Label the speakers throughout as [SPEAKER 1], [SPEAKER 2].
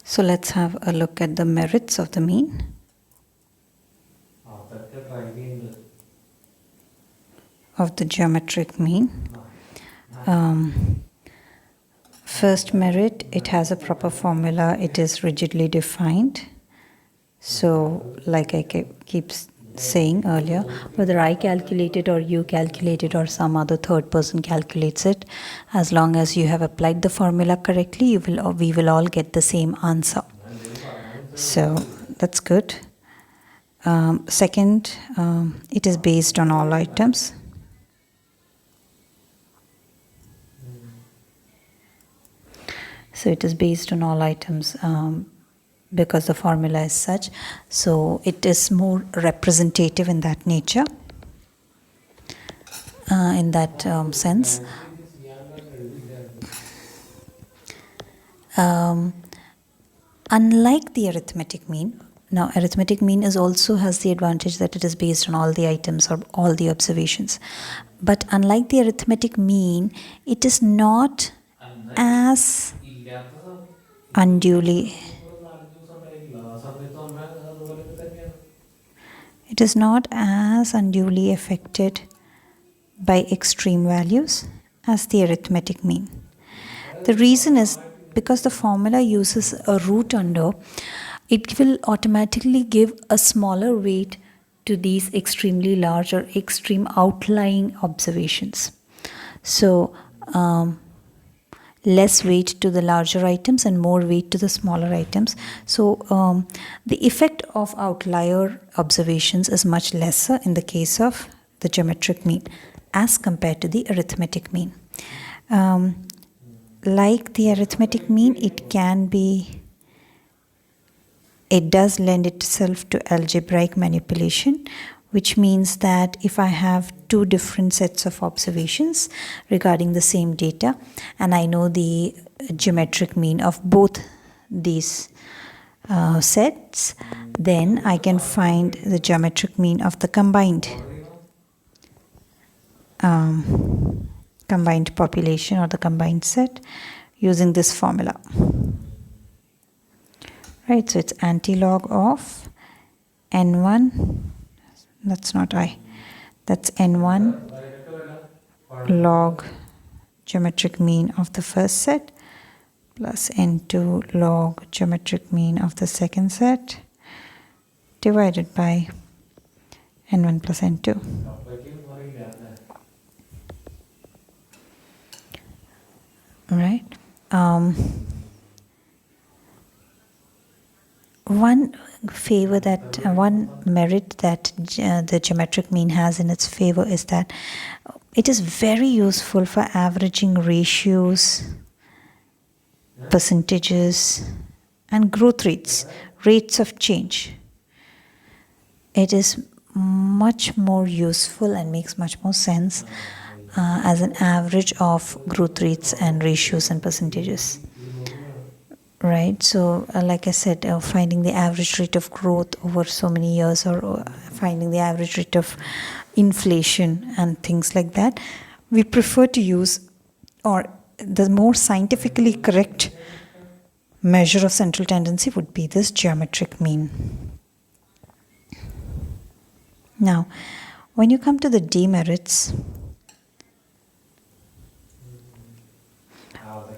[SPEAKER 1] So let's have a look at the merits of the mean. Of the geometric mean. First merit, it has a proper formula, it is rigidly defined. So, like I keep saying earlier, whether I calculate it or you calculate it or some other third person calculates it, as long as you have applied the formula correctly, we will all get the same answer. So that's good. Second, it is based on all items. So it is based on all items because the formula is such. So it is more representative in that nature, in that sense. Unlike the arithmetic mean, now arithmetic mean also has the advantage that it is based on all the items or all the observations. But unlike the arithmetic mean, it is not as unduly affected by extreme values as the arithmetic mean. The reason is because the formula uses a root under, it will automatically give a smaller weight to these extremely large or extreme outlying observations. So less weight to the larger items and more weight to the smaller items. So the effect of outlier observations is much lesser in the case of the geometric mean as compared to the arithmetic mean. Like the arithmetic mean, it does lend itself to algebraic manipulation, which means that if I have two different sets of observations regarding the same data and I know the geometric mean of both these sets, then I can find the geometric mean of the combined population or the combined set using this formula. Right, so it's antilog of n1, that's not I, that's n1 log geometric mean of the first set plus n2 log geometric mean of the second set divided by n1 plus n2. Right. One merit that the geometric mean has in its favor is that it is very useful for averaging ratios, percentages, and growth rates of change. It is much more useful and makes much more sense as an average of growth rates and ratios and percentages. Right, so like I said, finding the average rate of growth over so many years or finding the average rate of inflation and things like that, we prefer to use, or the more scientifically correct measure of central tendency would be this geometric mean. Now, when you come to the demerits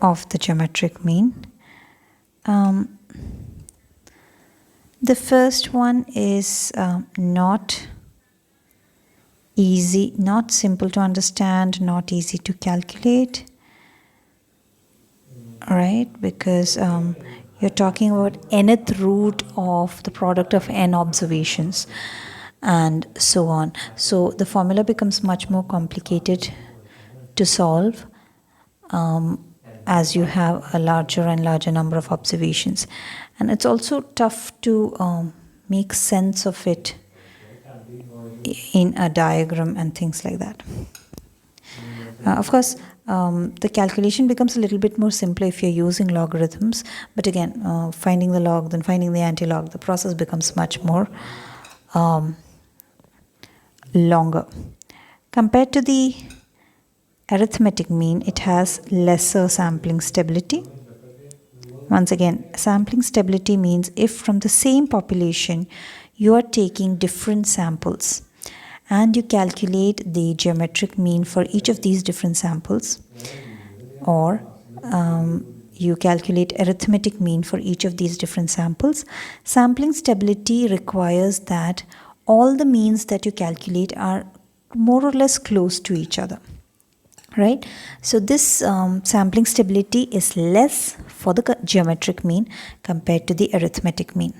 [SPEAKER 1] of the geometric mean, the first one is not easy, not simple to understand, not easy to calculate, right? Because you're talking about nth root of the product of n observations and so on. So the formula becomes much more complicated to solve as you have a larger and larger number of observations. And it's also tough to make sense of it in a diagram and things like that. Of course, the calculation becomes a little bit more simpler if you're using logarithms. But again, finding the log, then finding the antilog, the process becomes much more longer. Compared to the arithmetic mean, it has lesser sampling stability. Once again, sampling stability means if from the same population you are taking different samples and you calculate the geometric mean for each of these different samples, or you calculate arithmetic mean for each of these different samples, sampling stability requires that all the means that you calculate are more or less close to each other. Right? So this sampling stability is less for the geometric mean compared to the arithmetic mean.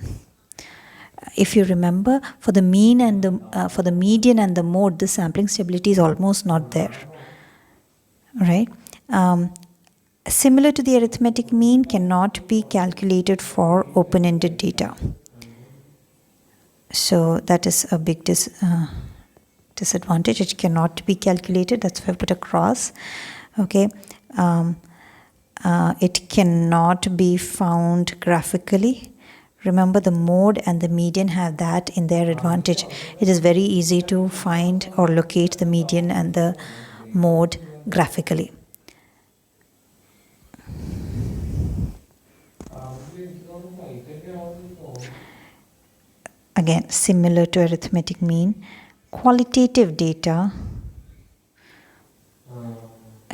[SPEAKER 1] If you remember, for the mean and for the median and the mode, the sampling stability is almost not there. Right? Similar to the arithmetic mean, cannot be calculated for open-ended data. So that is a big disadvantage. It cannot be calculated. That's why I put a cross. Okay. It cannot be found graphically. Remember, the mode and the median have that in their advantage. It is very easy to find or locate the median and the mode graphically. Again, similar to arithmetic mean, qualitative data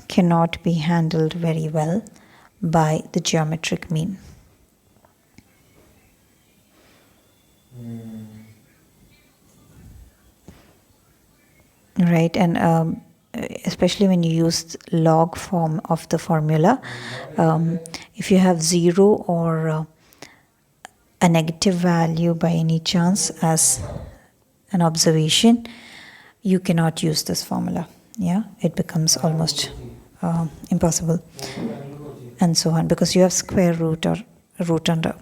[SPEAKER 1] cannot be handled very well by the geometric mean. Right, and especially when you use log form of the formula, if you have 0 or a negative value by any chance as an observation, you cannot use this formula. Yeah, it becomes almost impossible, and so on, because you have square root or root under.